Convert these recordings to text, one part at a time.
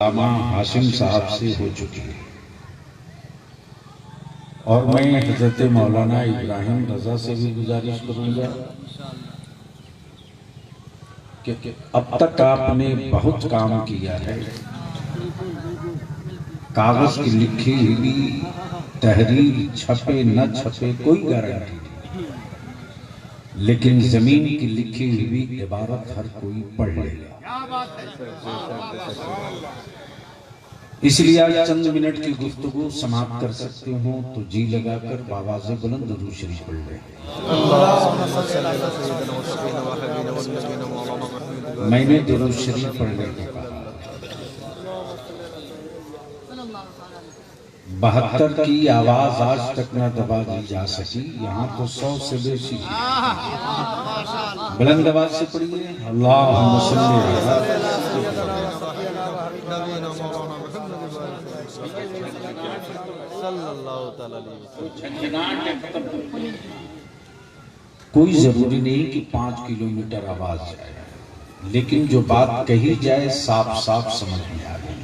अल्लामा हाशिम साहब से हो चुकी है और मैं हजरत मौलाना इब्राहिम रजा से भी गुजारिश करूंगा कि अब तक आपने बहुत काम किया है। कागज की लिखी हुई तहरीर छपे न छपे कोई गारंटी नहीं, लेकिन जमीन की लिखी हुई इबारत हर कोई पढ़ लेगा। इसलिए आज चंद मिनट की गुफ्तगू समाप्त कर सकते हो तो जी लगाकर बावाज़े बुलंद दुरूद शरीफ पढ़ ले। मैंने दुरूद शरीफ पढ़ने को कहा। 72 की आवाज आज तक न दबा दी जा सकी, यहाँ तो 100 से बेशी। बुलंद आवाज से पढ़िए अल्लाहुम्मा सल्ली अला। कोई जरूरी नहीं कि 5 किलोमीटर आवाज जाए, लेकिन जो बात कही जाए साफ साफ समझ में आ गई।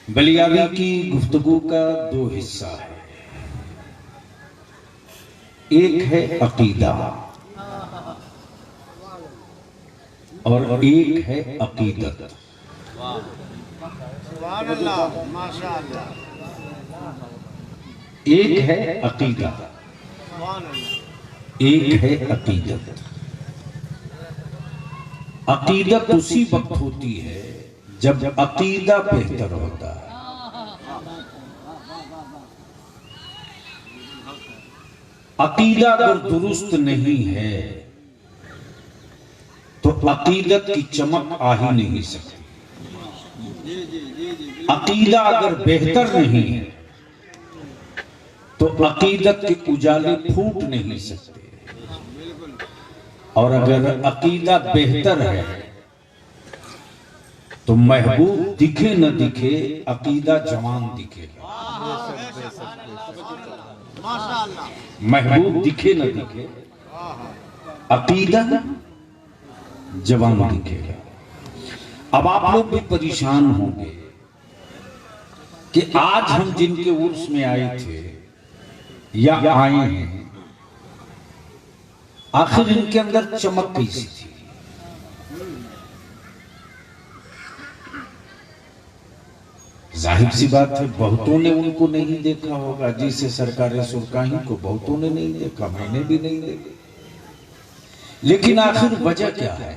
बलियावी की गुफ्तगू का 2 हिस्सा है, एक है अकीदा और एक है अकीदत। एक है अकीदा, एक है अकीदत। अकीदत उसी वक्त होती है जब अकीदा बेहतर होता है। अकीदा अगर दुरुस्त नहीं है तो अकीदत की चमक आ ही नहीं सकती। अकीदा अगर बेहतर नहीं है तो अकीदत के उजाले फूट नहीं सकते, और अगर अकीदा बेहतर है तो महबूब दिखे न दिखे अकीदा जवान दिखेगा। महबूब दिखे न दिखे अकीदा जवान दिखेगा। अब आप लोग भी परेशान होंगे कि आज हम जिनके उर्स में आए थे या आए हैं, आखिर इनके अंदर चमक कैसी थी? जाहिर सी बात है बहुतों ने उनको नहीं देखा होगा, जिसे सरकार सुरकाही को बहुतों ने नहीं देखा, मैंने भी नहीं देखा। लेकिन आखिर वजह क्या है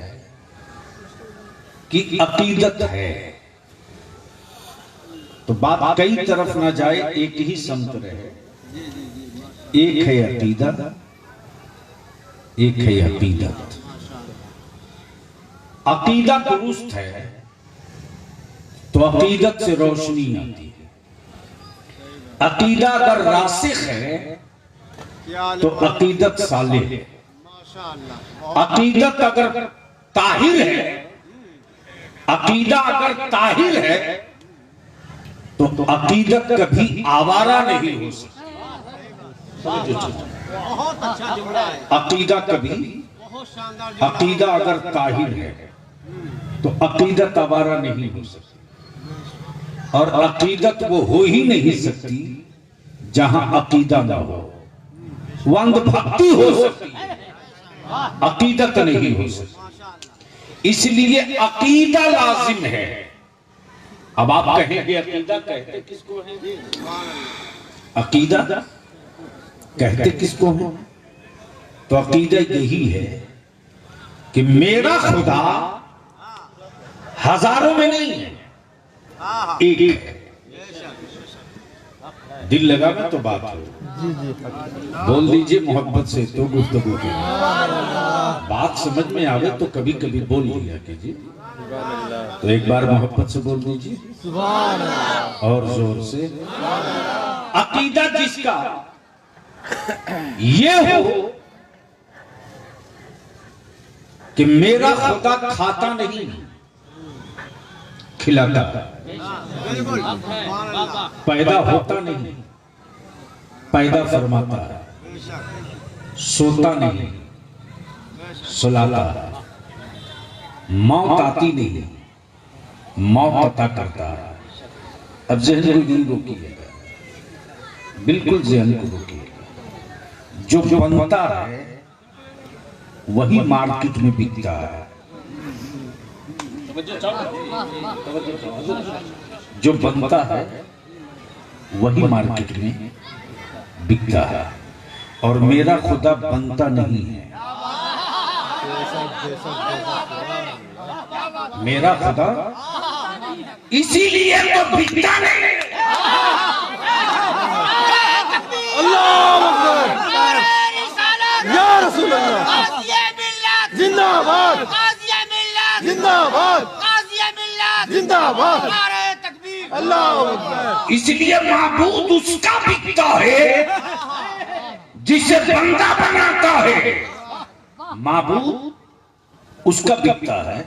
कि अकीदत है तो बात कई तरफ ना जाए, एक ही समत रहे। एक है अकीदा, एक है अकीदत। अकीदा दुरुस्त है तो अकीदत से रोशनी आती है। अकीदा अगर रासिख है तो अकीदत सालिह है। अकीदत अगर ताहिर है, अकीदा अगर ताहिर है तो अकीदत कभी आवारा नहीं हो सकती। अकीदा कभी, अकीदा अगर ताहिर है तो अकीदत आवारा नहीं हो सकती, और अकीदत वो हो ही नहीं सकती जहां अकीदा ना हो। वो अंधभक्ति हो सकती है, अकीदत नहीं हो सकती। इसलिए अकीदा लाजिम है। अब आप कहेंगे अकीदा कहते किसको है? अकीदा कहते किसको है? तो अकीदा यही है कि मेरा खुदा हजारों में नहीं है, एक है। दिल लगा में तो बात हो, बोल दीजिए मोहब्बत से तो गुफ्तगू की बात समझ में आवे तो कभी कभी बोल लिया कीजिए। तो एक बार मोहब्बत से बोल दीजिए और जोर से। अकीदा जिसका ये हो कि मेरा खुदा खाता नहीं, खिलाता, पैदा होता नहीं, पैदा फरमाता, सोता नहीं, सुलाता, मौत आती नहीं, मौत अता करता है। अब ज़हन को नहीं रोकिएगा, बिल्कुल ज़हन को रोकिएगा। जो बनता है वही मार्केट में बिकता है। जो बनता है वही मार्केट में बिकता है, और मेरा खुदा बनता नहीं है। मेरा खुदा इसीलिए तो बिकता नहीं। अल्लाह अकबर, या रसूल अल्लाह, जिंदाबाद जिंदाबाद जिंदाबाद, अल्लाह अकबर। इसलिए माबूद उसका बिकता है जिसे बंदा बनाता है। माबूद उसका बिकता है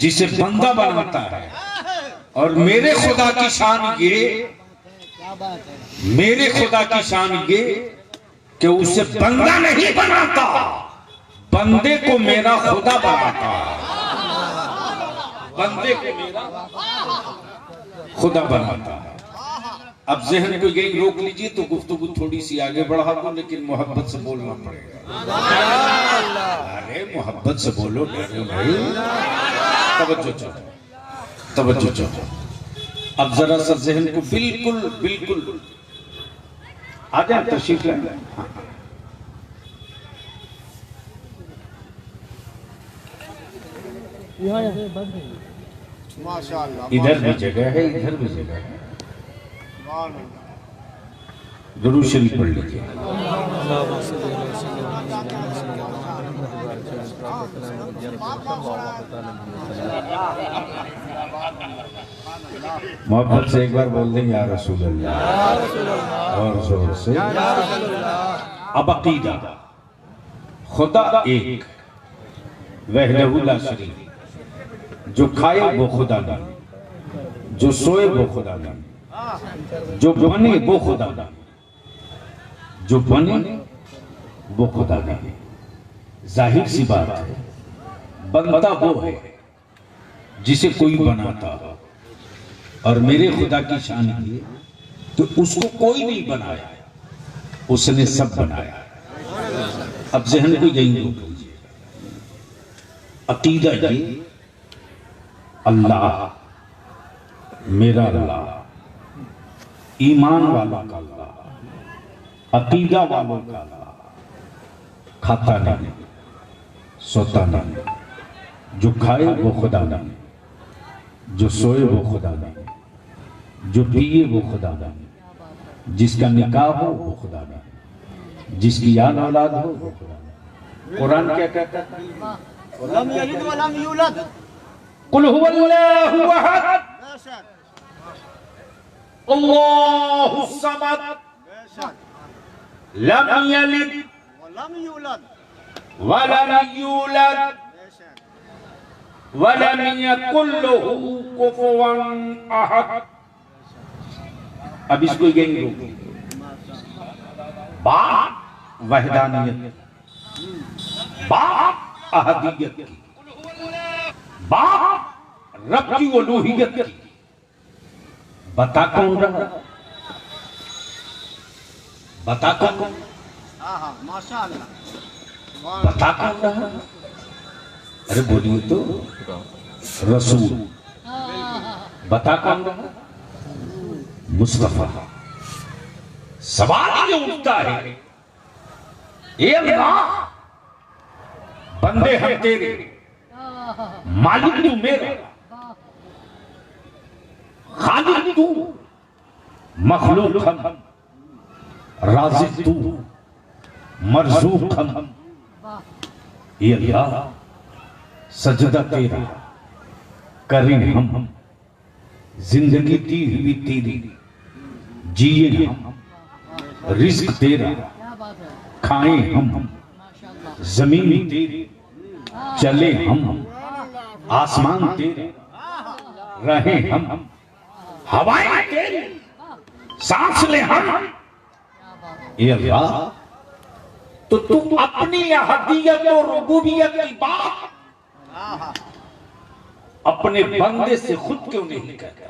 जिसे बंदा बनाता है। और मेरे खुदा की शान ये, मेरे खुदा की शान ये कि उसे बंदा नहीं बनाता, बंदे को मेरा खुदा बनाता है। बंदे को मेरा खुदा बनाता है। अब जहन को यही रोक लीजिए तो गुफ्तगू थोड़ी सी आगे बढ़ा दो, लेकिन मोहब्बत से बोलना पड़ेगा। अरे मोहब्बत से बोलो, डरो नहीं। तवज्जो चाहो, तवज्जो चाहो। अब जरा सा जहन को बिल्कुल बिल्कुल आ जाए, तशरीफ लाए। माशाअल्लाह, इधर भी जगह है, इधर भी जगह है। दुरूद शरीफ पढ़ लीजिए। मोहब्बत से एक बार बोल दें या रसूल अल्लाह, और जोर से। अब अकीदा, खुदा एक, वहदहू ला शरीक, जो खाए वो खुदा नहीं, जो सोए वो खुदा नहीं, जो बने वो खुदा नहीं, जो बने वो खुदा नहीं। जाहिर सी बात है, बनता वो है जिसे कोई बनाता हो, और मेरे खुदा की शान ये तो उसको कोई नहीं बनाया, उसने सब बनाया। अब जहन को यही रोक लीजिए। अकीदा ये, अल्लाह मेरा अल्लाह, ईमान वालों का अल्लाह, अकीदा वालों का अल्लाह, खाता नहीं, सोता नहीं, जो खाए वो खुदा नहीं, जो सोए वो खुदा नहीं, जो पिए वो खुदा नहीं, जिसका निकाह हो वो खुदा नहीं, जिसकी याद औलाद हो वो खुदा नहीं। कुरान क्या कहता है? लम यलिद व लम यूलद, कुल हुवल्लाहु अहद, अल्लाहु समद, लम यलिद व लम यूलद, व लम यूलद व लम यकुल लहू कुफुवन अहद। अब इसको यही रोक, बाप वहदानियत, बाप अहदियत की, बाप रब की उलूहियत की। बता कौन रहा? बता कौन? माशाअल्लाह, बता कौन रहा? अरे बोलिए तो, रसूल। बता कौन रहा? मुस्तफा। सवाल ये उठता है, ए अल्लाह, बंदे हम तेरे, मालिक तू मेरा, खालिक तू, मखलूक हम, राज़िक तू, मरज़ूक हम। ये अल्लाह, सजदा तेरा, करें हम, जिंदगी दी हुई तेरी, जिए हम, रिज़्क तेरा, खाएं हम, जमीन तेरी, चले हम, आसमान तेरे, रहें हम, हवाएं तेरी, सांस ले हम। ये अल्लाह, तो तू अपनी अहदियत और रुबूबियत की बात अपने बंदे से खुद क्यों नहीं कहता?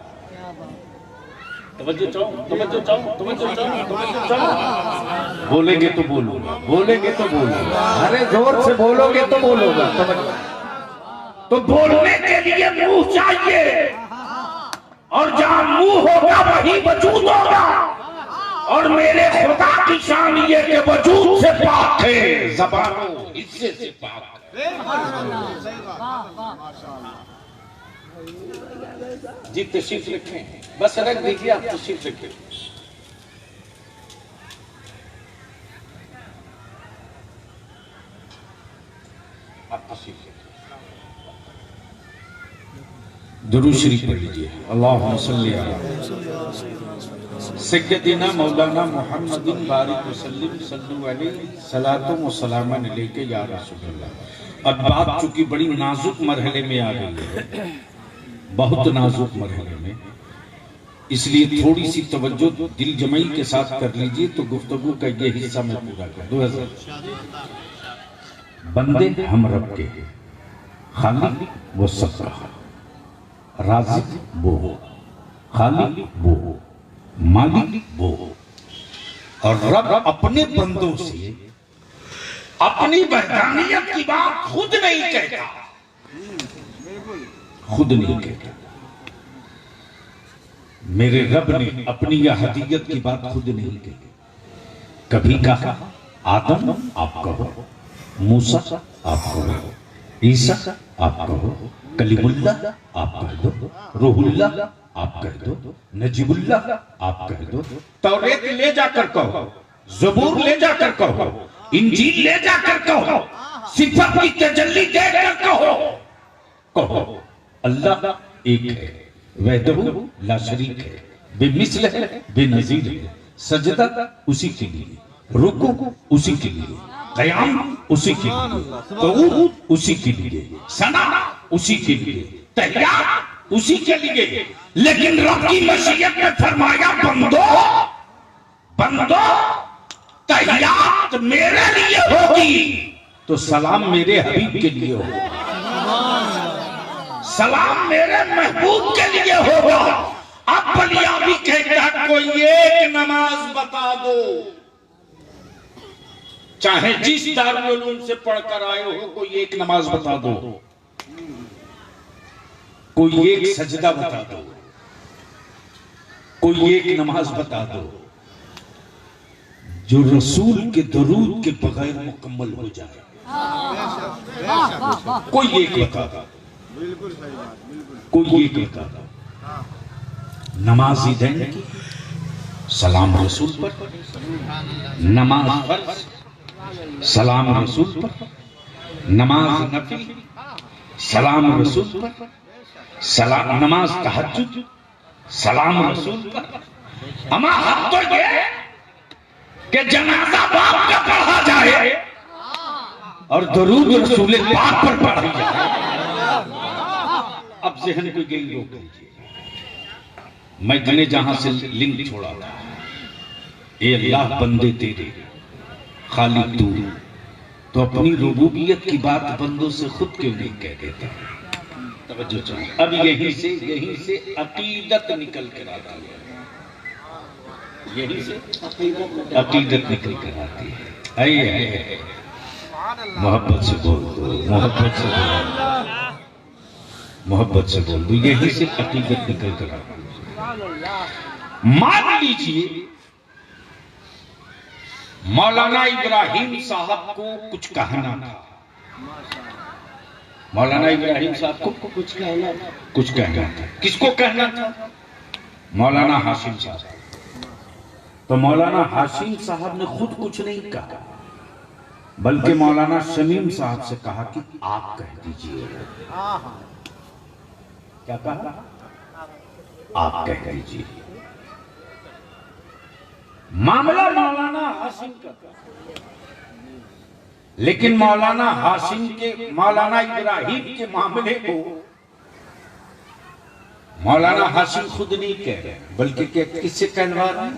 तवज्जो चाहो, तवज्जो चाहो, तवज्जो चाहो, तवज्जो चाहो। बोलेंगे तो बोलूंगा, बोलेंगे तो बोलूंगा, अरे जोर से बोलोगे तो बोलूंगा। तो बोलने के लिए मुंह चाहिए, और जहां मुंह होगा वही वजूद होगा। और मेरे खुदा की शान ये कि वजूद से पाक है, ज़बानों हिस्से से पाक है। जी तशरीफ रखें, बस रख दीजिए, आप तशरीफ रखें। आप तशरीफ रखें। दुरूद शरीफ पढ़ लीजिए। अल्लाहुम्मा सल्ली अला सय्यदिना मौलाना मुहम्मदिन बारिक वसल्लिम सल्लु अलैहि सलातुम व सलामन अलैका या रसूलल्लाह। अब बात चूंकि बड़ी नाजुक मरहले में आ गई है, बहुत नाजुक मरहले में, इसलिए थोड़ी सी तवज्जो दिल जमाई के साथ कर लीजिए तो गुफ्तगू का ये हिस्सा मैं पूरा कर दूं। बंदे हम रब के, खालिक वो सबका, राज़िक वो हो, खालिक वो हो, मालिक वो हो। और रब अपने बंदों से अपनी वहदानियत की बात खुद नहीं कहता, खुद नहीं कहता। मेरे रब ने अपनी अहदियत की बात खुद नहीं कही। कभी कहा आदम आप कहो, मूसा आप कहो, ईसा आप कहो, कलीमुल्लाह आप कह दो, रूहुल्लाह आप कह दो, नजीबुल्लाह आप कह दो, तौरेत ले जाकर कहो, ज़बूर ले जाकर कहो, इंजील ले जाकर कहो, सिफत की तजल्ली देकर कहो, कहो अल्लाह एक है, वहदहू ला शरीक है, बेमिसल है, बेनजीर है। सजदा उसी के लिए, रुकू उसी के लिए, क़याम उसी के लिए, क़ुऊद उसी के लिए, सना उसी के लिए, तहियात उसी के लिए। लेकिन रब की मशीयत में फरमाया बंदो, बंदो तहियात मेरे लिए होगी तो सलाम मेरे हबीब के लिए होगा, सलाम मेरे महबूब के लिए होगा। अब बलिया भी कहता कोई एक नमाज बता दो, चाहे जिस दारुल उलूम से पढ़कर आए हो, कोई एक नमाज बता दो, कोई एक सजदा बता दो, कोई एक नमाज बता दो जो रसूल के दरूद के बगैर मुकम्मल हो जाए। कोई एक बता दो, बिल्कुल सही बात, बिल्कुल। कोई एक बता दो। नमाज ईदैन की सलाम रसूल पर, नमाज फर्ज सलाम रसूल पर, नमाज नफिल सलाम रसूल पर, सलाम नमाज तहज्जुद सलाम रसूल पर। अमा हद तो ये कि जनाजा बाप का पढ़ा जाए और दरूद रसूल पाक पर पढ़ा जाए। अब ज़हन को यही रोक लीजिए। मैंने जहां से लिंक छोड़ा था, ए अल्लाह बंदे तेरे, खालिक तू, तो अपनी रुबूबियत की बात बंदों से खुद क्यों नहीं कह देता? तवज्जो चाहिए। अब यहीं से अकीदत निकल कर आती है, यहीं से अकीदत निकल कर आती है। आइए मोहब्बत से बोल दो, मोहब्बत से बोल दो, मोहब्बत से बोल दो, यहीं से अकीदत निकल कर आती है। मान लीजिए मौलाना इब्राहिम साहब को कुछ कहना था, मौलाना इब्राहिम साहब को कुछ कहना था। किसको कहना था? मौलाना हाशिम साहब। तो मौलाना हाशिम साहब ने खुद कुछ नहीं कहा, बल्कि मौलाना शमीम साहब से कहा कि आप कह दीजिए। क्या कहा? आप कह दीजिए। मामला मौलाना हाशिम का था, लेकिन मौलाना हाशिम के, मौलाना इब्राहिम के मामले को मौलाना हाशिम खुद नहीं कह रहे, बल्कि किससे कहलवा रहे हैं?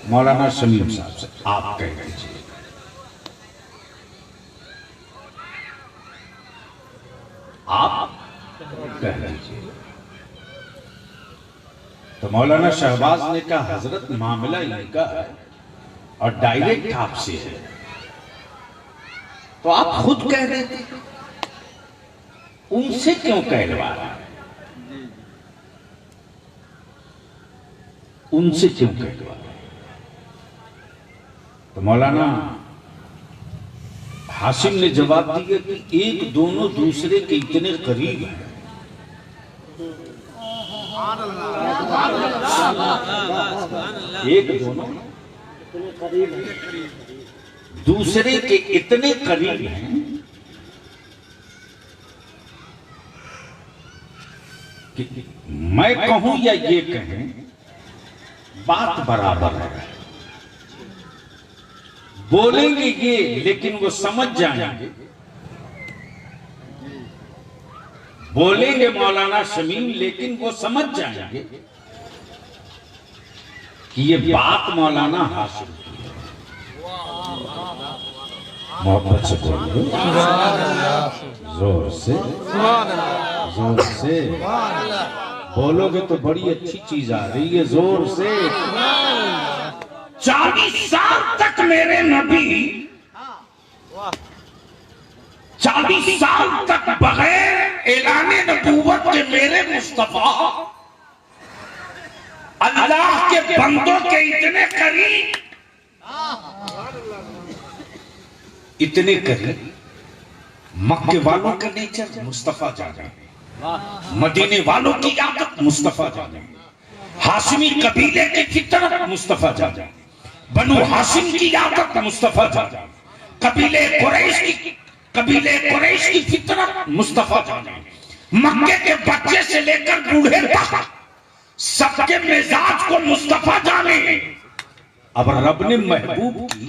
मौलाना शमीम साहब से आप कह दीजिए। आप कह दीजिए। तो मौलाना शहबाज ने कहा हजरत मामला इनका है और डायरेक्ट आपसे है, तो आप खुद कह देते, उनसे क्यों कहलवा रहा है? उनसे क्यों कहलवा रहा है? तो मौलाना हाशिम ने जवाब दिया कि एक दोनों दूसरे के इतने करीब हैं, एक दोनों दूसरे के इतने करीब हैं कि मैं कहूं या ये कहें बात बराबर है। बोलेंगे ये लेकिन वो समझ जाएंगे, बोलेंगे मौलाना शमीम लेकिन वो समझ जाएंगे कि ये बात मौलाना हाशिम की है। मोहब्बत से बोलिए, जोर से, जोर से बोलोगे तो बड़ी अच्छी चीज आ रही है, जोर से। 40 साल तक मेरे नबी 40 साल तक बगैर ऐलाने नबूवत के मेरे मुस्तफा अल्लाह के बंदों के इतने करीब, इतने करीब। मक्के वालों का नेचर मुस्तफा जाने, मदीने वालों की आदत मुस्तफा जाने, हाशिमी कबीले की फितरत मुस्तफा जाने, बनु हाशिम की आदत मुस्तफा जाने, कबीले कुरैश की फितरत मुस्तफा जाने, मक्के के बच्चे से लेकर बूढ़े तक सबके मिजाज को मुस्तफा जाने। अब रब ने महबूब की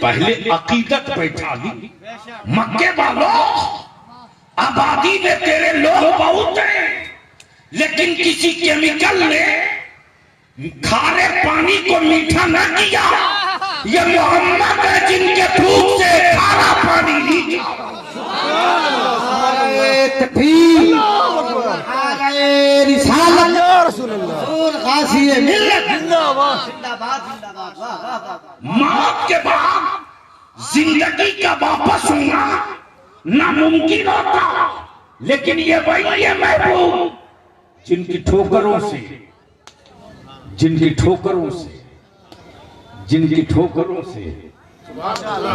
पहले अकीदत बैठा ली, मक्के वालों आबादी में तेरे लोग बहुत हैं, लेकिन किसी केमिकल ने खारे पानी को मीठा न किया। ये मोहम्मद है जिनके थूक से खारा पानी लीजिए। मौत के बाद जिंदगी का वापस होना नामुमकिन होता, लेकिन ये वही है महबूब जिनकी ठोकरों से, जिनकी ठोकरों से, जिनकी ठोकरों से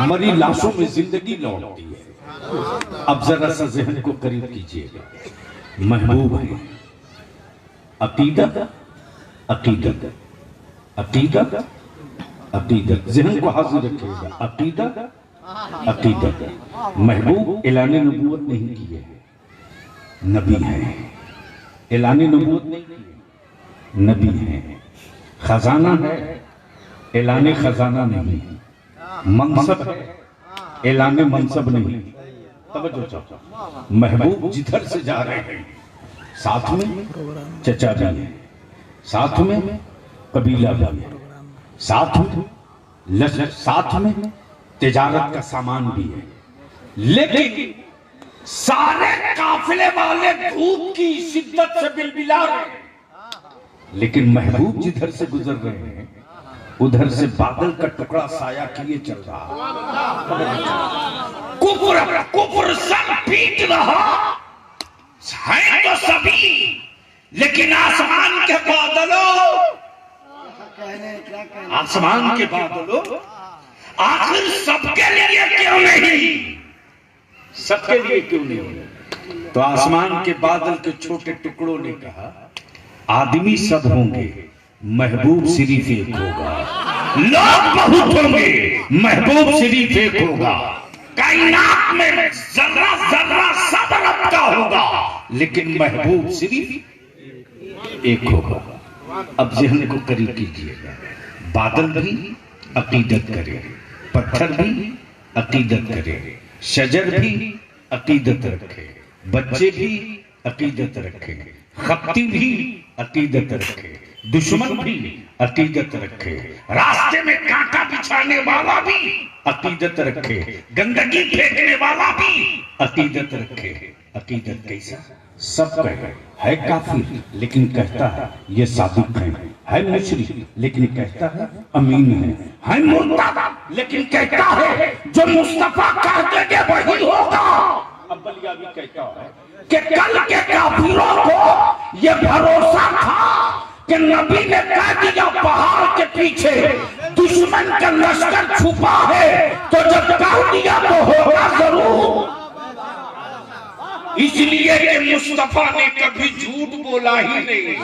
मरी लाशों में जिंदगी लौटती है। अब जरा सा जहन को करीब कीजिएगा, महबूब है अकीदत, अकीदत, अकीदत, अकीदत, जहन को हाजिर रखिएगा। अकीदत, अकीदत। महबूब ऐलाने नबूवत नहीं की है, नबी है। ऐलाने नबूवत नहीं की है, नबी है। खजाना है, ऐलाने खजाना नहीं। मनसब है, ऐलाने मनसब नहीं। तवज्जो चाहो, महबूब जिधर से जा रहे हैं साथ में चचा भी है, साथ में कबीला भी है, साथ में तिजारत का सामान भी है, लेकिन सारे काफिले वाले धूप की शिद्दत से बिलबिला रहे हैं, लेकिन महबूब जिधर से गुजर रहे हैं उधर से बादल का टुकड़ा साया किए चल रहा। कुफर सब पीट रहा है तो सभी, लेकिन आसमान के बादलों, आसमान के बादलों आखिर सबके लिए क्यों नहीं, सबके लिए क्यों नहीं? तो आसमान के बादल के छोटे टुकड़ों ने कहा आदमी सब होंगे, महबूब सिर्फ एक होगा। लोग बहुत होंगे, महबूब सिर्फ एक होगा। कायनात में जर्रा जर्रा सब रब का होगा, लेकिन महबूब सिर्फ एक होगा। अब जहन को करीब कीजिएगा। बादल भी अकीदत करे, पत्थर भी अकीदत करे, शजर भी अकीदत रखे, बच्चे भी अकीदत रखे, खप्ती भी अकीदत रखे, दुश्मन भी अकीदत रखे, रास्ते में कांटा बिछाने वाला भी अकीदत रखे, गंदगी फेंकने वाला भी अकीदत रखे। अकीदत कैसा? सब कहे है काफिर लेकिन कहता है ये सादिक है मुशरिक लेकिन कहता है अमीन है मुर्तद लेकिन कहता है जो मुस्तफा कह देंगे वही होगा। अब बलिया भी कहता है कि कल के काफिरों को ये भरोसा था कि नबी ने कह दिया पहाड़ के पीछे दुश्मन का लश्कर छुपा है, तो जब कह दिया तो होगा जरूर। इसलिए कि मुस्तफा ने कभी झूठ बोला ही नहीं।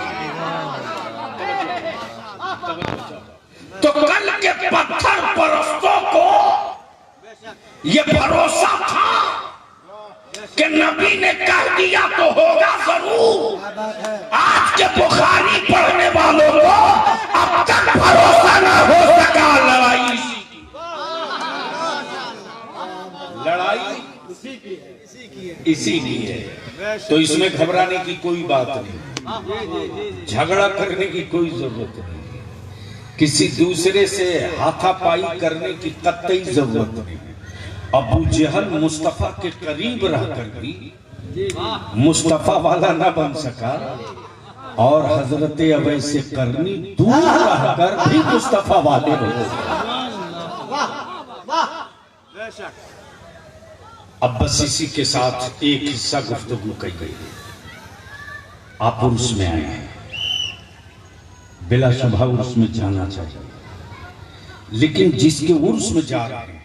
तो कल के पत्थर परस्तों को ये भरोसा था कि नबी ने कह दिया तो होगा जरूर। आज के बुखारी पढ़ने वालों को अब तक भरोसा न हो सका। लड़ाई इसी की है, तो इसमें घबराने की कोई बात नहीं, झगड़ा करने की कोई जरूरत नहीं, किसी दूसरे से हाथापाई करने की कतई जरूरत नहीं। अबू जहल मुस्तफा के करीब रहकर भी मुस्तफा वाला न बन सका और हजरत अवैस से करनी दूर रहकर भी मुस्तफा वाले हो। अब बस इसी के साथ एक हिस्सा गुफ्तगू कही गई। आप उर्स में आए हैं, बिला शुबा उर्स में जाना चाहिए, लेकिन जिसके उर्स में जा रहे हैं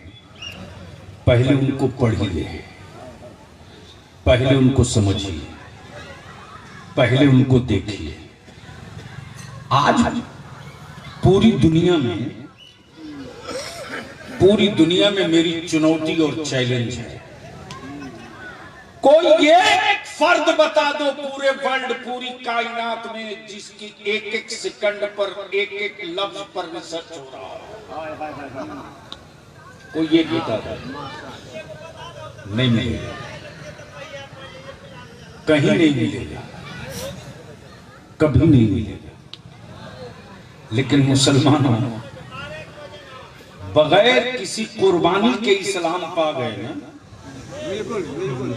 पहले उनको पढ़िए, पहले उनको समझिए, पहले उनको देखिए। आज पूरी दुनिया में मेरी चुनौती और चैलेंज है, कोई एक फर्द बता दो पूरे वर्ल्ड, पूरी कायनात में जिसकी एक एक सेकंड पर एक एक लफ्ज पर रिसर्च हो रहा है, कोई एक बता दो। नहीं मिलेगा, कहीं नहीं मिलेगा, कभी नहीं मिलेगा। लेकिन मुसलमानों बगैर किसी कुर्बानी के इस्लाम पा गए ना, बिल्कुल बिल्कुल।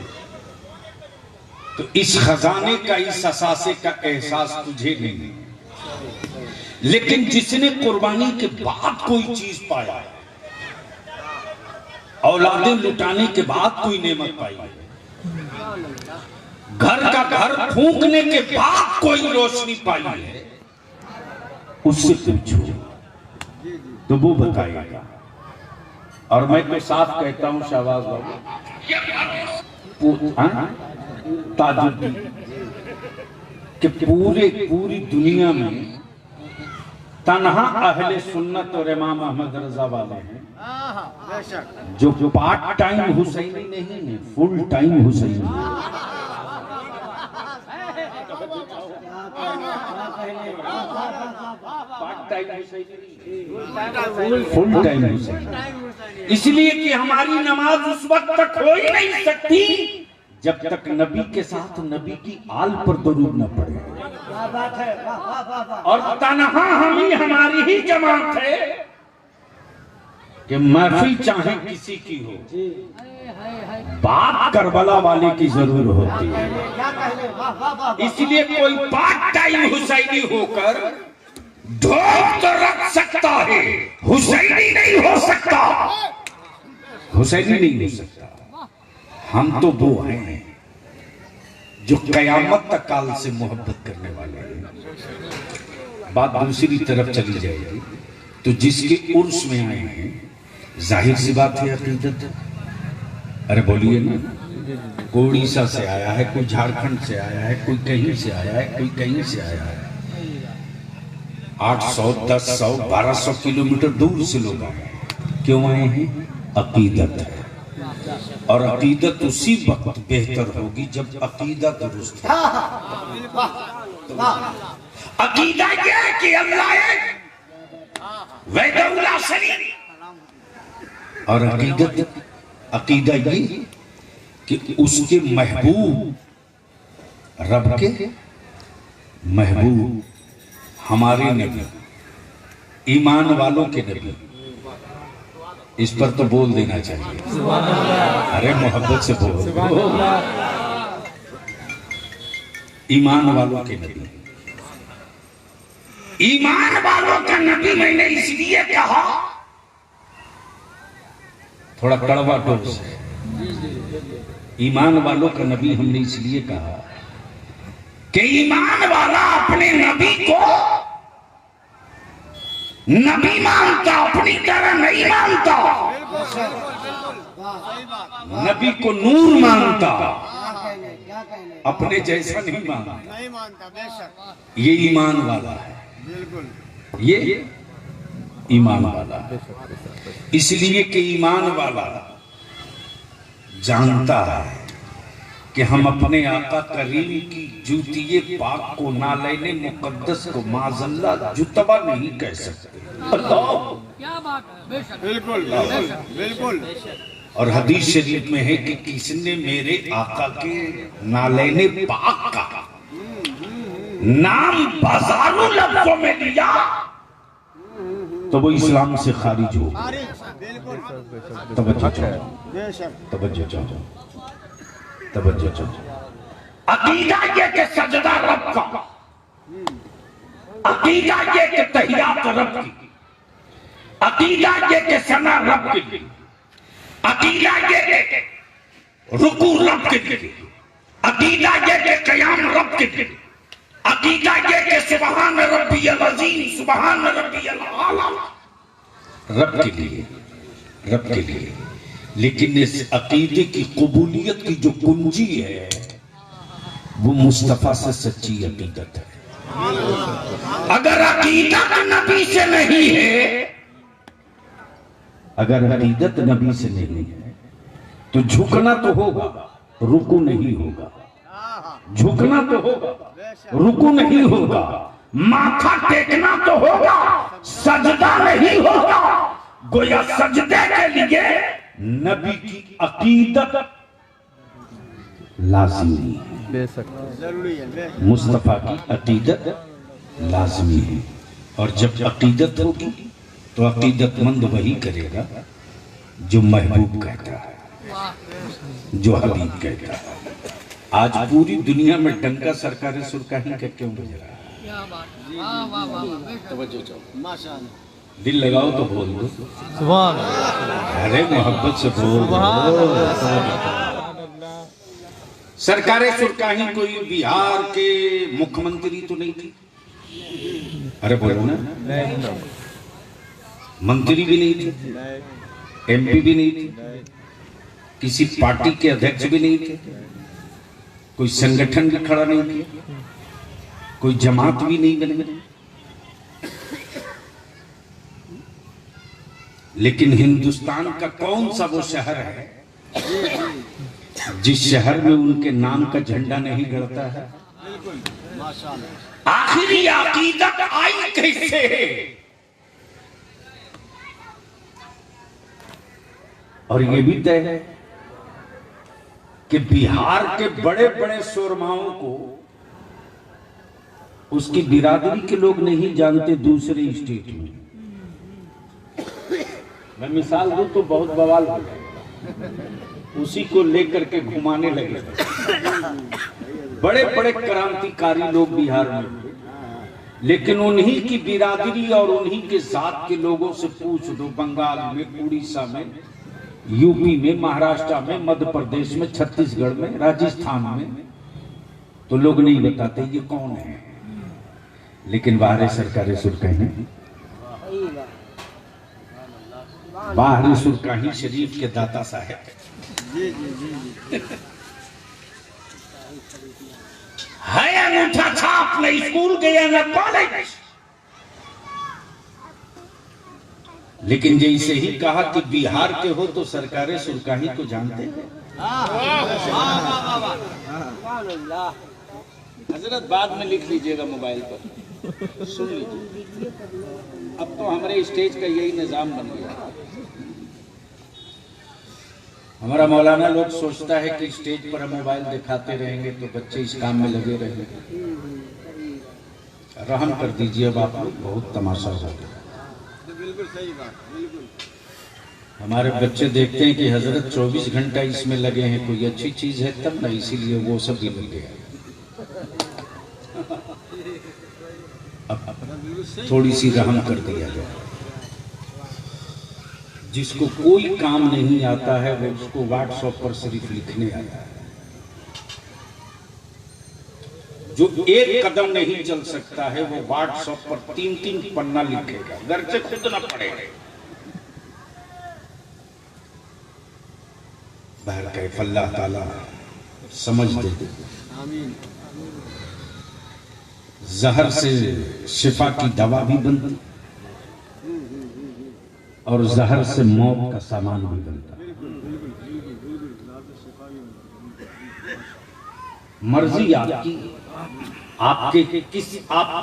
तो इस खजाने का, इस असासे का एहसास तुझे नहीं, लेकिन जिसने कुर्बानी के बाद कोई चीज पाया, औलादें लुटाने के बाद कोई नेमत पाई, घर का घर फूंकने के बाद कोई रोशनी पाई है, उससे पूछो तो वो बताएगा। और मैं तो साफ कहता हूं शहबाज बाबू, ताजुद्दीन कि पूरी दुनिया में तन्हा अहले सुन्नत और इमाम अहमद रजा वाले हैं जो पार्ट टाइम हुसैनी नहीं है, full time Husaini. Full time Husaini. इसलिए कि हमारी नमाज उस वक्त तक हो ही नहीं सकती जब तक नबी के साथ नबी की आल पर दरूद न पड़े। और तन्हा हमारी ही जमात है कि महफिल चाहे किसी की हो, बात करबला वाले की जरूर होती है। इसलिए कोई पार्ट टाइम हुसैनी होकर ढोल तो रख सकता है, हुसैनी नहीं हो सकता, हुसैनी नहीं हो सकता। हम तो वो हैं जो कयामत तक काल से मोहब्बत करने वाले हैं। बात दूसरी तरफ चली जाएगी तो जिसके उर्स में आए हैं, जाहिर सी बात है अकीदत। अरे बोलिए ना, कोई उड़ीसा से आया है, कोई झारखंड से आया है, कोई कहीं से आया है, कोई कहीं से आया है, 800, 1000, 1200 किलोमीटर दूर से लोग आए हैं। क्यों आए हैं? अकीदत है। और अकीदत उसी वक्त बेहतर होगी जब अकीदा दुरुस्त है। अकीदा ये है कि अल्लाह एक, वहदहुल्ला शरीक। और अकीदा ये कि उसके महबूब, रब के महबूब हमारे नबी, ईमान वालों के नबी। इस पर तो बोल देना चाहिए, अरे मोहब्बत से बोल। ईमान वालों के नबी, ईमान वालों का नबी मैंने इसलिए कहा, थोड़ा कड़वा डोज है, ईमान वालों का नबी हमने इसलिए कहा कि ईमान वाला अपने नबी को नबी मानता, अपनी तरह नहीं मानता, नबी को नूर मानता, अपने जैसा नहीं मानता। बेशक ये ईमान वाला है, बिल्कुल ये ईमान वाला है। इसलिए कि ईमान वाला जानता है कि हम अपने आका करीम की जूतिये पाक को, नालैने मुकद्दस को माज़ल्ला जुतबा नहीं कह सकते। क्या बात है, बेशक, बिल्कुल बिल्कुल। और हदीस शरीफ में है कि किसने मेरे आका के नालैने पाक का नाम बाजारू लफ्जों में लिया तो वो इस्लाम से खारिज हो। तवज्जो चाहो, तवज्जो चाहो। अकीदा ये कि सजदा रब का, अकीदा ये कि तहियात रब की, अकीदा ये कि सना रब की, अकीदा ये कि रुकू रब की, अकीदा ये कि क़याम रब की, अकीदा ये कि सुबहान रब्बियल अज़ीम, सुबहान रब्बियल आला, रब के लिए, रब के लिए। लेकिन इस अकीदे की कबूलियत की जो कुंजी है वो मुस्तफा से सच्ची अकीदत है। अगर अकीदत नबी से नहीं है, अगर अकीदत नबी से नहीं है तो झुकना तो होगा, रुकू नहीं होगा। झुकना तो होगा, रुकू नहीं होगा। माथा टेकना तो होगा, सजदा नहीं होगा। गोया सजदे के लिए नबी की अकीदत लाज़मी है, जरूरी है। मुस्तफा की अकीदत लाज़मी है। और जब अकीदत होगी तो अकीदतमंद वही करेगा जो महबूब कहता है, जो हबीब कहता है। आज पूरी दुनिया में डंका सरकारी सुरकाही का क्यों बज रहा है? दिल लगाओ तो बोल दो सुभान अल्लाह, अरे मोहब्बत से बोल दो। सरकारें सुरकाही कोई बिहार के मुख्यमंत्री तो नहीं थी? अरे बोलो ना, मंत्री भी नहीं थे, एमपी भी नहीं थे, किसी पार्टी के अध्यक्ष भी नहीं थे, कोई संगठन भी खड़ा नहीं किया, कोई जमात भी नहीं बने। लेकिन हिंदुस्तान का कौन सा वो शहर है जिस शहर में उनके नाम का झंडा नहीं गड़ता है? आखिरी अकीदत आई कैसे? और ये भी तय है कि बिहार के बड़े बड़े शोरमाओं को उसकी बिरादरी के लोग नहीं जानते दूसरे स्टेट में। मैं मिसाल दूं तो बहुत बवाल हो जाएगा, उसी को लेकर के घुमाने लगे। बड़े बड़े क्रांतिकारी लोग बिहार में, लेकिन उन्हीं की बिरादरी और उन्हीं के जात के लोगों से पूछ दो, बंगाल में, उड़ीसा में, यूपी में, महाराष्ट्र में, मध्य प्रदेश में, छत्तीसगढ़ में, राजस्थान में, तो लोग नहीं बताते ये कौन है। लेकिन बाहरी सरकारें सुरकाही, बाहरी सुरकाही शरीफ के दाता साहब है अंगूठा छाप, न स्कूल गया न कॉलेज। लेकिन जैसे ही कहा कि बिहार के हो तो सरकारें सुरकाही को जानते हैं। हजरत बाद में लिख लीजिएगा मोबाइल पर, सुन लीजिए। अब तो हमारे स्टेज का यही निजाम बन गया। हमारा मौलाना लोग सोचता है कि स्टेज पर हम मोबाइल दिखाते रहेंगे तो बच्चे इस काम में लगे रहेंगे। रहम कर दीजिए अब आप लोग, बहुत तमाशा हो गया। बिल्कुल सही बात, बिल्कुल। हमारे बच्चे देखते हैं कि हजरत 24 घंटा इसमें लगे हैं, कोई अच्छी चीज है तब ना, इसीलिए वो सब भी लग गया। अब थोड़ी सी रहम कर दिया जाए। जिसको कोई काम नहीं आता है वो उसको व्हाट्सएप पर सिर्फ लिखने आता है। जो एक कदम नहीं चल सकता है वो व्हाट्सएप पर 3-3 पन्ना लिखेगा, घर से खुद ना पड़ेगा। बहर कैफ अल्लाह ताला समझ दे। जहर से शिफा की दवा भी बनती और जहर से मौत का सामान भी बनता। मर्जी आपकी, आप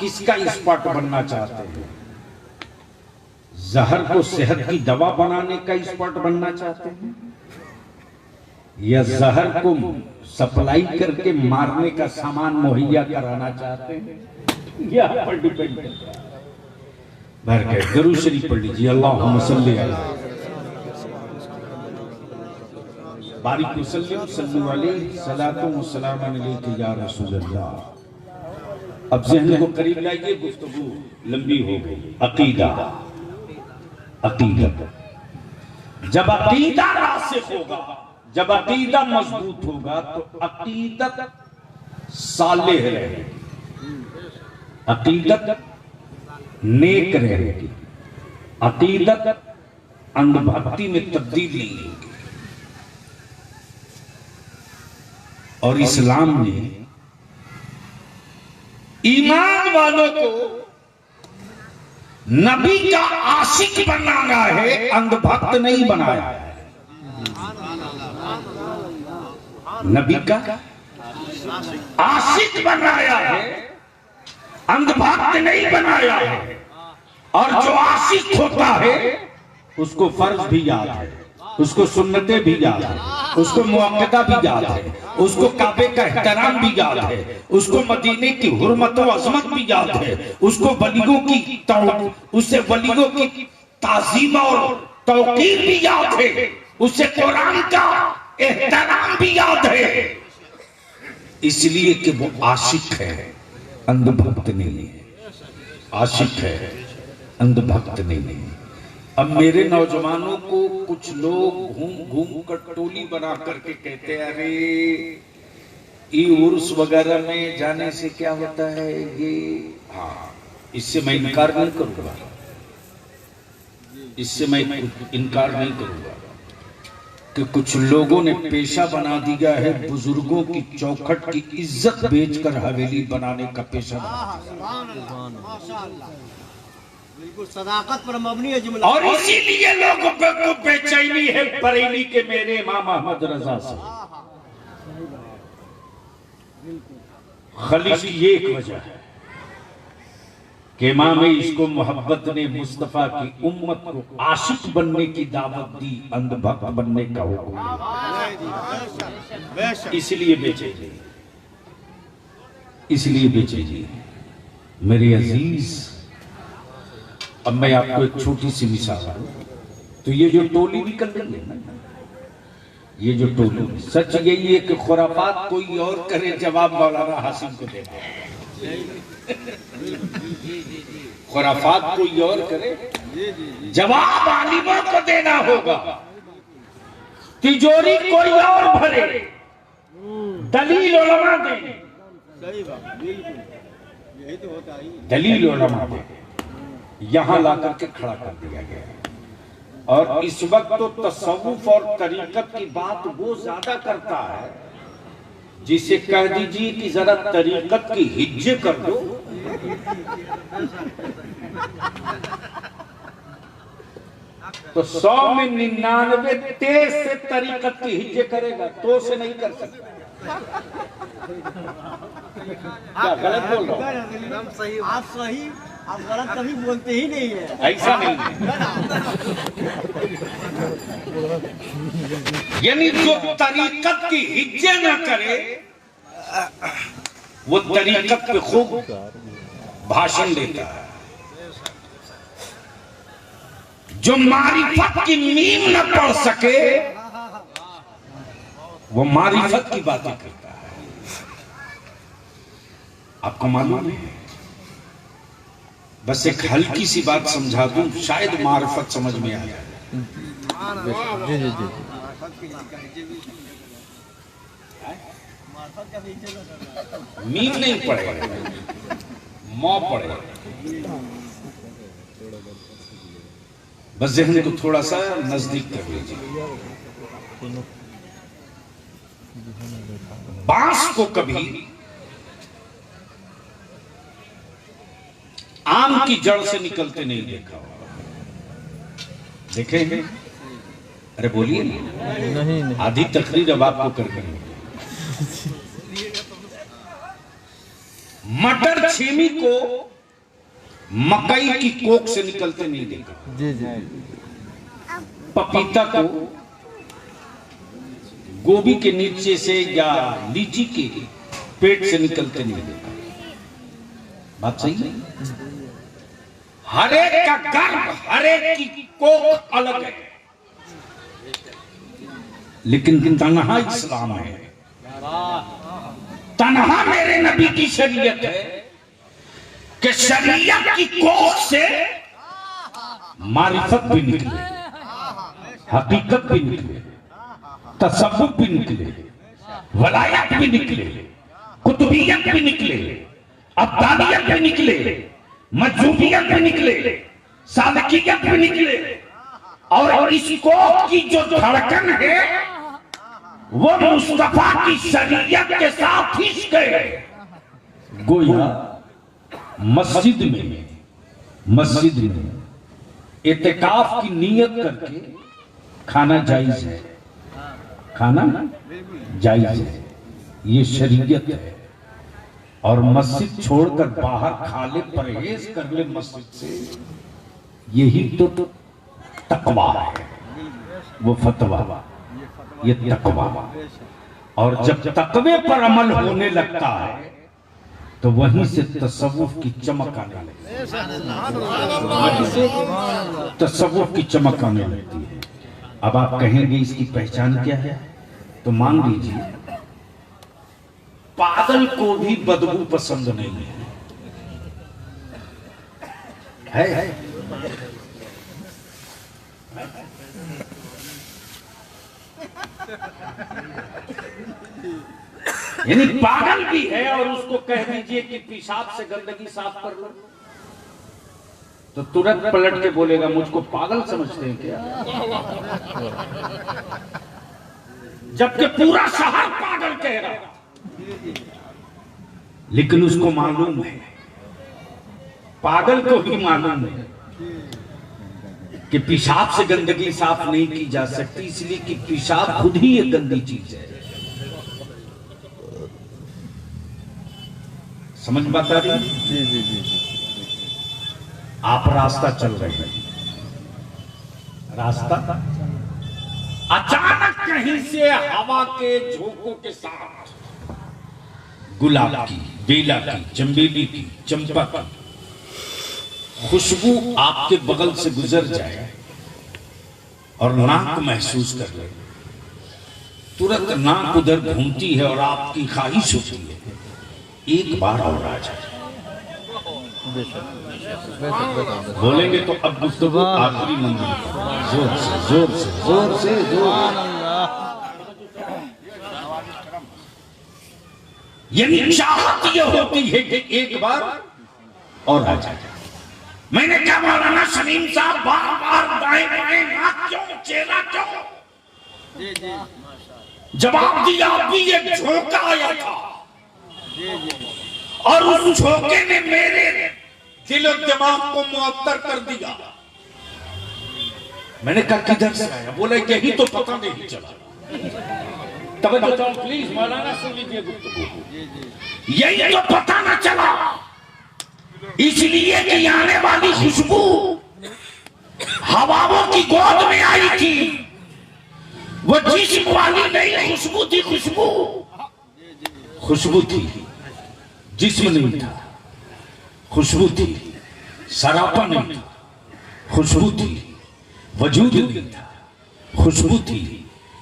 किसका स्पॉट बनना चाहते हैं? जहर को सेहत की दवा बनाने का स्पॉट बनना चाहते हैं या जहर को सप्लाई करके मारने का सामान मुहैया कराना चाहते हैं? यह पर डिपेंड करता है। भर के दरूद शरीफ पढ़ लीजिए। अल्लाहुम्मा सल्ली अला बारिक वसल्लम सल्लु अलैहि सलातु व सलाम अलैका या रसूल अल्लाह। अब ज़हन को करीब लाइए, गुफ्तगू लंबी हो गई। अकीदा, अकीदत। जब अकीदा रासिख होगा, जब अकीदा मजबूत होगा तो अकीदत सालेह रहेगी, अकीदत नेक रहेगी, अकीदत अंधभक्ति में तब्दील नहीं होगी। और इस्लाम ने ईमान वालों को नबी का आशिक बनाना है, अंधभक्त नहीं बनाया है। नबी का आशिक बनाया है, अंधभक्त नहीं बनाया है। और जो आशिक होता है उसको फर्ज भी याद है, उसको सुन्नतें भी याद है, उसको मुअक्कदा भी याद है, उसको काबे का एहतराम भी याद है, उसको मदीने की हुर्मत और अजमत भी याद है, उसको वलियों की उसे वलियों की ताज़ीम और तौकीर भी याद है, उसे कुरान का एहतराम भी याद है। इसलिए कि वो आशिक है, अंधभक्त नहीं है। आशिक है, अंधभक्त नहीं है। अब मेरे नौजवानों को कुछ लोग घूम घूम कर टोली बना करके कहते हैं अरे ये उर्स वगैरह में जाने से क्या होता है ये। हाँ, इससे मैं इनकार नहीं करूंगा, इससे मैं इनकार नहीं करूंगा कि कुछ लोगों ने पेशा बना दिया है बुजुर्गों की चौखट की इज्जत बेचकर हवेली बनाने का पेशा बना दिया। बिल्कुल सदाकत पर मबनी है जुमला। और इसीलिए लोगों को बेचैनी है बरेली के मेरे इमाम अहमद रजा से। खाली की एक वजह है कि इमाम इसको मोहब्बत ने मुस्तफा की उम्मत को आशिक बनने की दावत दी, अंधभक्त बनने का हुक्म दिया। इसलिए बेचैनी, इसलिए बेचैनी। मेरे अजीज, अब मैं आपको एक छोटी सी मिसाल दूं। तो ये जो टोली निकल रही है ना, ये जो टोली, सच यही है कि खुराफात कोई और करे, जवाब मौलाना हासिम को देना। खुराफात कोई और करे, जवाब आलिमों को देना होगा। तिजोरी कोई और भरे, दलील उलमा दें। सही बात, बिल्कुल यही तो होता है। दलील उलमा दें, यहां लाकर के खड़ा कर दिया गया। और इस वक्त तो तसव्वुफ और तरीकत की बात वो ज्यादा करता है, जिसे कह दीजिए कि जरा तरीकत की हिज्जे कर दो, तो 100 में 99 तेज से तरीकत की हिज्जे करेगा, तो से नहीं कर सकता। क्या गलत बोल रहा हूं? एकदम सही, आप सही, आप गलत कभी बोलते ही नहीं है। ऐसा नहीं है। यानी जो तरीकत की हिज्जे ना करे वो तरीकत पे खूब भाषण देता है। जो मारिफत की नींव न पढ़ सके वो मारिफत की बातें करता है। आपको मालूम है बस एक हल्की सी बात समझा दूं, शायद मार्फत समझ में आ जाए। जी जी जी मीम नहीं पड़ेगा, मौ पड़ेगा। बस जहन को थोड़ा सा नजदीक कर लीजिए। बांस को कभी आम की जड़ से निकलते नहीं देखा होगा, देखे? अरे बोलिए, नहीं आधी तकरीर अब आपको करके नहीं। मटर छेमी को मकई की कोख से निकलते नहीं देखा। जी जी पपीता को गोभी के नीचे से या लीची के पेट से निकलते नहीं देखा। बात सही है? हर एक का गर्भ, हर एक की कोख अलग है, लेकिन तन्हा इस्लाम है। तन्हा मेरे नबी की शरीयत है कि शरीयत की कोख से मारिफत भी निकले, हकीकत भी निकले, तसव्वुफ भी निकले, वलायत भी निकले, कुतुबियत भी निकले, अब्दालियत भी निकले, मजूबियत भी निकले, सालकियत भी निकले। और इस कोख की जो धड़कन है वो मुस्तफा की शरीयत के साथ खींच गए। गोया मस्जिद में इत्तिकाफ की नियत करके खाना जायज है, खाना जायज है, ये शरीयत है। और मस्जिद छोड़कर बाहर खा ले, परहेज कर ले मस्जिद से, यही तो तकवा है, वो फतवा, ये तकवा। और जब तकवे पर अमल होने लगता है तो वहीं से तसव्वुफ की चमक आने लगती है, तसव्वुफ की चमक आने लगती है। अब आप कहेंगे इसकी पहचान क्या है, तो मान लीजिए पागल को भी बदबू पसंद नहीं है। यानी पागल भी है और उसको कह दीजिए कि पेशाब से गंदगी साफ कर लो तो तुरंत पलट के बोलेगा मुझको पागल समझते हैं क्या? जबकि पूरा शहर पागल कह रहा, लेकिन उसको मालूम है, पागल को भी मालूम है कि पेशाब से गंदगी साफ नहीं की जा सकती, इसलिए कि पेशाब खुद ही एक गंदी चीज है। समझ बात आ रही? जी जी जी आप रास्ता चल रहे हैं, रास्ता अचानक कहीं से हवा के झोंकों के साथ गुलाब की, बेला की, चंबेली की, चंपा की खुशबू आपके बगल से गुजर जाए और नाक महसूस कर ले, तुरंत नाक उधर घूमती है और आपकी ख्वाहिश होती है एक बार और आ जाए। बोलेंगे तो अब गुफ्तगू आखिरी मंजिल, जोर से जोर से जोर से जोर। यानी चाहत ये होती है कि एक बार और आ जाए। मैंने क्या मौलाना सलीम साहब बार बार दाएं बाएं नाक क्यों, चेहरा क्यों? जवाब दिया, अभी एक झोंका आया था और उस झोंके ने मेरे दिल और दिमाग को मुअत्तर कर दिया। मैंने कहा किधर से आया? बोला यही तो पता नहीं चला। तब बताओ प्लीज मौलाना सुन लीजिए गुफ्तगू, यही तो पता ना चला, इसलिए कि आने वाली खुशबू हवाओं की गोद में आई थी, वो जिस्म वाली नहीं खुशबू थी। खुशबू थी, जिस्म नहीं था। खुशबू थी, सरापा नहीं था। खुशबू थी, वजूद नहीं था। खुशबू थी,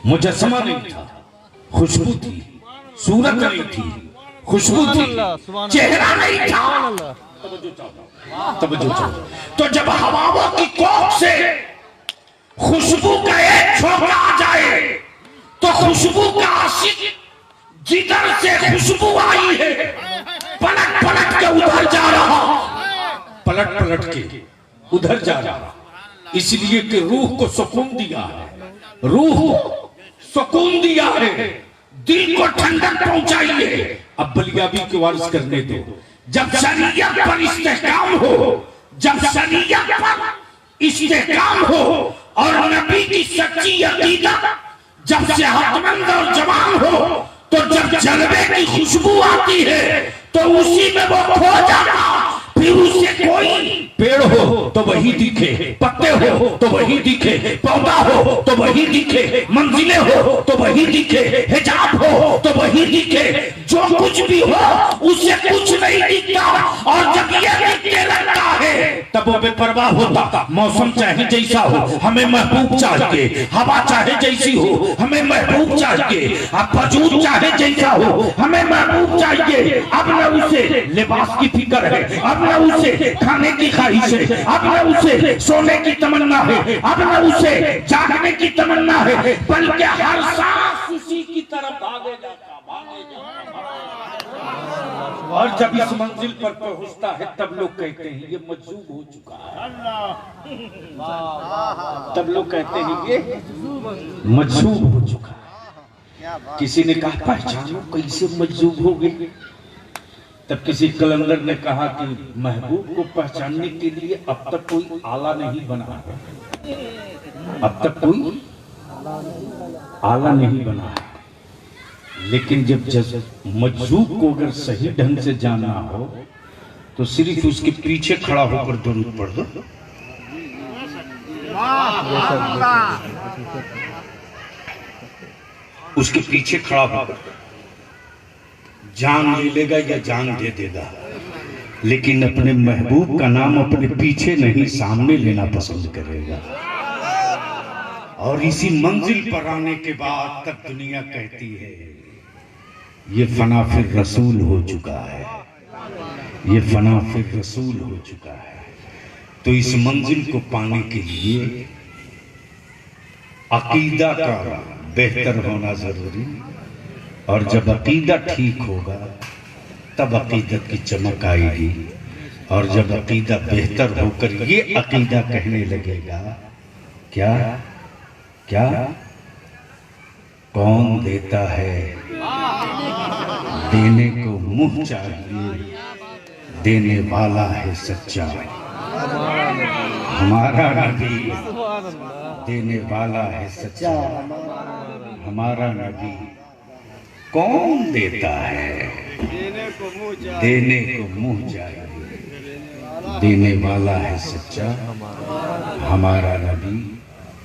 मुजस्समा नहीं था। खुशबू थी, सूरत नहीं थी। खुशबू थी, चेहरा नहीं था। तवज्जो चाहो। तो जब हवाओं की कोख से खुशबू का एक झोंका आ जाए तो खुशबू का आशिक जिधर से खुशबू आई है पलट पलट के उधर जा रहा, पलट पलट के उधर जा रहा, इसलिए कि रूह को सुकून दिया है, रूह को सुकून दिया है, दिल को ठंडक पहुंचाई है। अब बलियाबी के वारिस करने दो। जब शरीयत पर इस्तेहकाम हो, जब शरीयत पर इस्तेहकाम हो और नबी की सच्ची अकीदत जब सेहतमंद और जवान हो, तो जब जलवे की खुशबू आती है तो उसी में वो खो जाता। फिर उससे कोई पेड़ हो तो वही दिखे, पत्ते हो तो वही दिखे, पौधा हो तो वही दिखे, मंजिलें हो तो वही दिखे, हिजाब हो तो वही दिखे, जो कुछ भी हो उससे कुछ नहीं दिखता। और जब यह दिखने लगता है तब वो बेपरवाह होता। मौसम चाहे जैसा हो हमें महबूब चाहिए, हवा चाहे जैसी हो हमें महबूब चाहिए, अब वजूद चाहे जैसा हो हमें महबूब चाहिए। अब न उसे लिबास की फिक्र है, अब न उसे खाने की ख्वाहिश है, अब न उसे सोने की तमन्ना है, अब न उसे जागने की तमन्ना है, बल्कि हर सांस उसी की तरफ भागे जाता। और जब इस मंजिल पर पहुंचता है तब लोग कहते हैं ये मजजूब हो चुका है, तब लोग कहते हैं ये मजजूब हो चुका है। किसी ने कहा पहचानो कैसे मजजूब हो गए, तब किसी कलंदर ने कहा कि महबूब को पहचानने के लिए अब तक कोई आला नहीं बना है, अब तक कोई आला नहीं बना है। लेकिन जब मजजूब को अगर सही ढंग से जानना हो तो सिर्फ उसके पीछे खड़ा होकर दुरूद पढ़ दो। उसके पीछे खड़ा होकर जान ले लेगा या जान दे देगा, लेकिन अपने महबूब का नाम अपने पीछे नहीं सामने लेना पसंद करेगा। और इसी मंजिल पर आने के बाद तब दुनिया कहती है ये फना फिर रसूल हो चुका है, ये फना फिर रसूल हो चुका है। तो इस मंजिल को पाने के लिए अकीदा का बेहतर होना जरूरी, और जब अकीदा ठीक होगा तब अकीदत की चमक आएगी। और जब अकीदा बेहतर होकर ये अकीदा कहने लगेगा क्या क्या कौन देता है देने को मुंह चाहिए, देने वाला है सच्चा हमारा नबी, देने वाला है सच्चा हमारा नबी। कौन देता है देने को मुंह चाहिए, देने वाला है सच्चा हमारा नबी।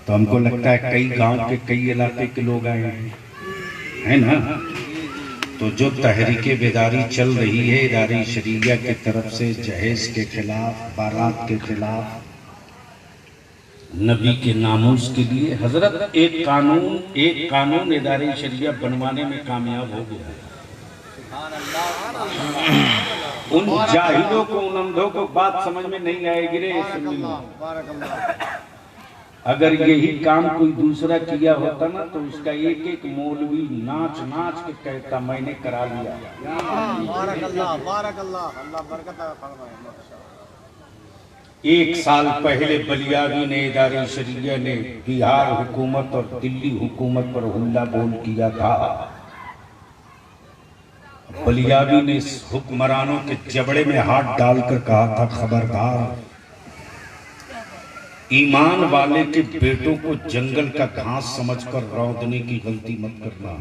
तो हमको लगता है कई गांव के कई इलाके के लोग आए हैं ना, तो जो तहरीके बेदारी चल रही है इदारे शरीया की तरफ से जहेज के खिलाफ, बारात के खिलाफ, नबी के नामूस के लिए, हजरत एक कानून इदारे शरीया बनवाने में कामयाब हो गया। उन जाहिलों को, उन अंधों को बात समझ में नहीं आएगी रे। अगर यही काम कोई दूसरा किया होता ना तो उसका एक एक मौलवी नाच नाच के कहता मैंने करा लिया। एक साल पहले बलियाबी ने इदारे शरीया ने बिहार हुकूमत और दिल्ली हुकूमत पर हमला बोल किया था। बलियाबी ने हुक्मरानों के जबड़े में हाथ डालकर कहा था खबरदार, ईमान वाले के बेटों को जंगल का घास समझकर रौंदने की गलती मत करना।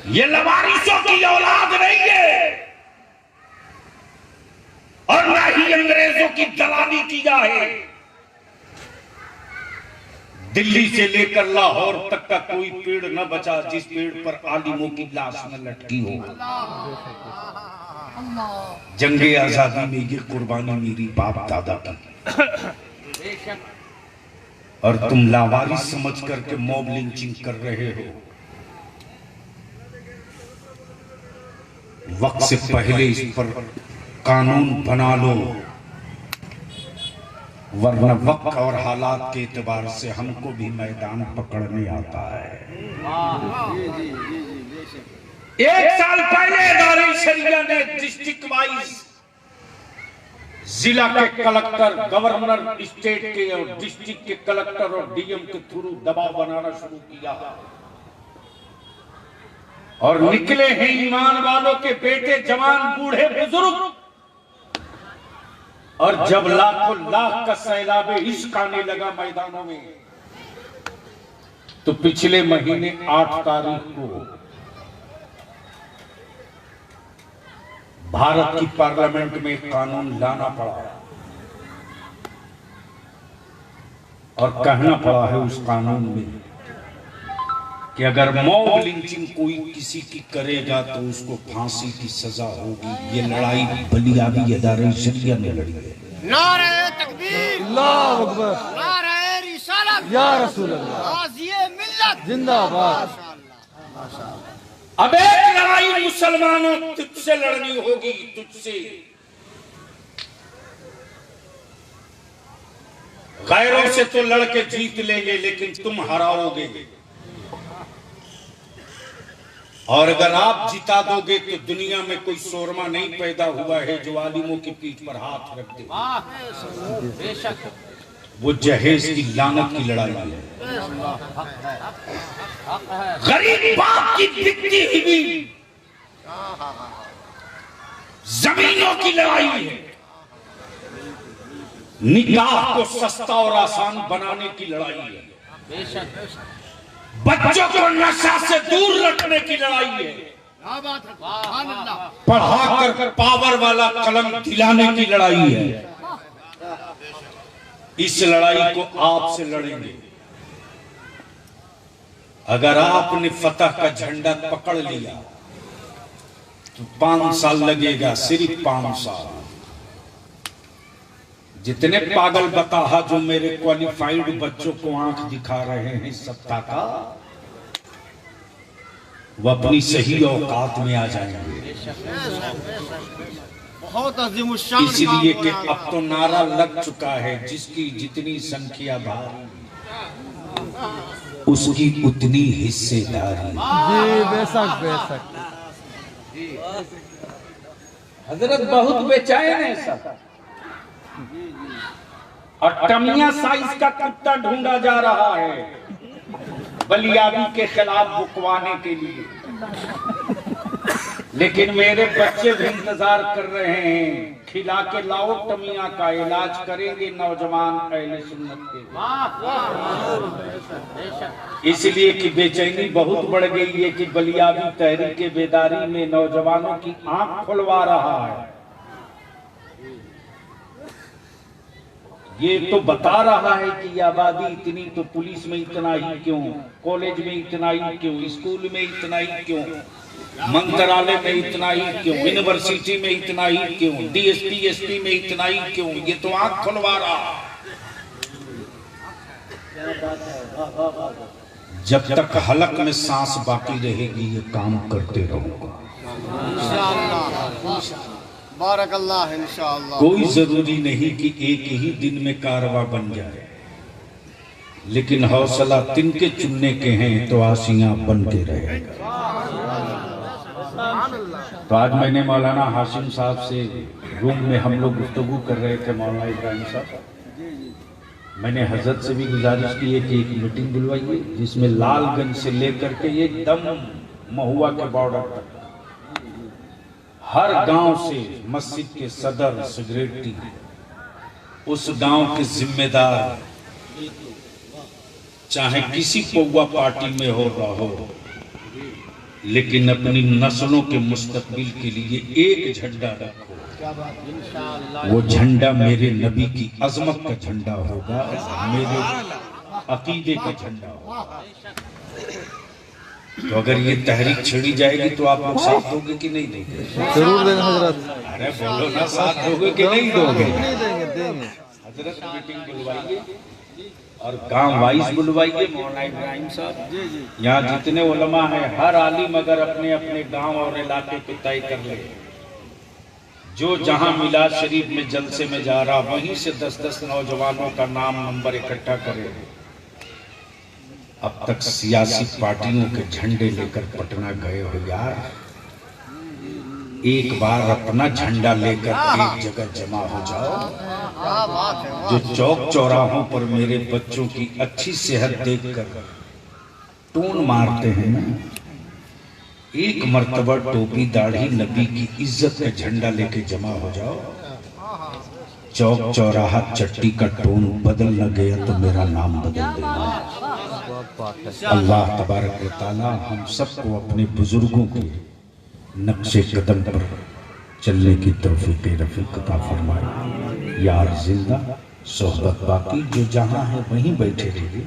ये लवारिसों की औलाद नहीं है और ना ही अंग्रेजों की दलाली की जाए। दिल्ली से लेकर लाहौर तक का कोई पेड़ न बचा जिस पेड़ पर आलिमों की लाश न लटकी हो। जंगे आजादी में ये कुर्बानी मेरी बाप दादा की, और तुम लावारिस समझ करके मॉब लिंचिंग कर रहे हो। वक्त से पहले इस पर कानून बना लो, वरना वक्त और हालात के एतबार से हमको भी मैदान पकड़ने आता है। 1 साल पहले दारुल शरिया ने डिस्ट्रिक्ट वाइज जिला के कलेक्टर, गवर्नर स्टेट के और डिस्ट्रिक्ट के कलेक्टर और डीएम के थ्रू दबाव बनाना शुरू किया और निकले हैं ईमान वालों के बेटे, जवान, बूढ़े, बुजुर्ग। और जब लाखों लाख का सैलाब इश्क आने लगा मैदानों में, तो पिछले महीने 8 तारीख को भारत की पार्लियामेंट में कानून लाना पड़ा और कहना पड़ा है उस कानून में कि अगर मॉब लिंचिंग कोई किसी की करेगा तो उसको फांसी की सजा होगी। ये लड़ाई बलियाबी अदारे शरिया ने लड़ी है। नारे तकबीर, अल्लाह अकबर, नारे रिसालत, या रसूल अल्लाह, गाज़िए मिल्लत जिंदाबाद। अब एक लड़ाई मुसलमानों तुझसे लड़नी होगी, तुझसे। गैरों से तो लड़के जीत लेंगे, लेकिन तुम हराओगे। और अगर आप जिता दोगे तो दुनिया में कोई शोरमा नहीं पैदा हुआ है जो आलिमों की पीठ पर हाथ रख दे। बेशक वो जहेज की लानत की लड़ाई है। गरीब बाप की बिकती हुई जमीनों की लड़ाई है। निकाह को सस्ता और आसान बनाने की लड़ाई है। बच्चों को नशा से दूर रखने की लड़ाई है। पढ़ाकर पावर वाला कलम दिलाने की लड़ाई है। इस लड़ाई को आपसे लड़ेंगे। अगर आपने फतह का झंडा पकड़ लिया तो 5 साल लगेगा, सिर्फ 5 साल। जितने पागल बताहा जो मेरे क्वालिफाइड बच्चों को आंख दिखा रहे हैं सत्ता का, वो अपनी सही औकात में आ जाएंगे। बहुत अज़ीमुश्शान इसलिए कि अब तो नारा लग चुका है, जिसकी जितनी संख्या भारी उसकी उतनी हिस्सेदारी। जी बेशक बेशक। हजरत बहुत बेचैन है सब, और टमिया साइज का कुत्ता ढूंढा जा रहा है बलियाबी के खिलाफ बुकवाने के लिए। लेकिन मेरे बच्चे भी इंतजार कर रहे हैं, खिला के लाओ टमिया का, इलाज करेंगे नौजवान अहले सुन्नत के। इसलिए कि बेचैनी बहुत बढ़ गई है कि बलियाबी तहरीक बेदारी में नौजवानों की आंख खुलवा रहा है। ये तो बता रहा है कि ये आबादी इतनी, तो पुलिस में इतना ही क्यों, कॉलेज में इतना ही क्यों, स्कूल में इतना ही क्यों, मंत्रालय में इतना ही क्यों, यूनिवर्सिटी में इतना ही क्यों, डीएसपी एसपी में इतना ही क्यों। ये तो आंख खुलवा रहा। जब तक हलक में सांस बाकी रहेगी ये काम करते रहूंगा इंशाअल्लाह। बारकल्लाह इंशाअल्लाह। कोई जरूरी नहीं कि एक ही दिन में कारवा बन जाए, लेकिन हौसला तिनके चुनने के हैं तो आसियां बन के रहेगा। तो आज मैंने मौलाना हाशिम साहब से रूम में हम लोग गुफ्तगू कर रहे थे, मौलाना इब्राहिम साहब, मैंने हजरत से भी गुजारिश की है कि एक मीटिंग बुलवाइए जिसमें लालगंज से लेकर के एकदम महुआ के बॉर्डर तक हर गांव से मस्जिद के सदर सेक्रेटरी, उस गांव के जिम्मेदार, चाहे किसी पौवा पार्टी में हो रहा हो, लेकिन अपनी नस्लों के मुस्तकबिल के लिए एक झंडा रखो। वो झंडा मेरे नबी की अजमत का झंडा होगा, मेरे अकीदे का झंडा होगा। तो अगर ये तहरीक छिड़ी जाएगी तो आप लोग साथ दोगे कि नहीं दोगे? जरूर देंगे हजरत। अरे बोलो ना, साथ दोगे कि नहीं दोगे? नहीं देंगे, देंगे। हजरत मीटिंग बुलवाइए, और गांव वाइज बुलवाइए मौलाना इब्राहिम साहब। यहाँ जितने उलमा हैं हर आलिम अगर अपने अपने गांव और इलाके को तय कर ले, जो जहां मिलाद शरीफ में जलसे में जा रहा वहीं से 10-10 नौजवानों का नाम नंबर इकट्ठा करे। अब तक सियासी पार्टियों के झंडे लेकर पटना गए हो यार, एक बार अपना झंडा लेकर एक जगह जमा हो जाओ। क्या बात है, वाह। जो चौक चौराहों पर मेरे बच्चों की अच्छी सेहत देखकर टून मारते हैं ना, एक मर्तबा टोपी दाढ़ी नबी की इज्जत का झंडा लेके जमा हो जाओ। चौक चौराहा चट्टी का टोन बदल न गया तो मेरा नाम बदल देना। अल्लाह तबारक व तआला हम सबको अपने बुजुर्गों के नक्शे कदम पर चलने की तौफीक रफीक अता फरमाए। यार जिंदा सोहबत बाकी, जो जहां है वहीं बैठे रहिए।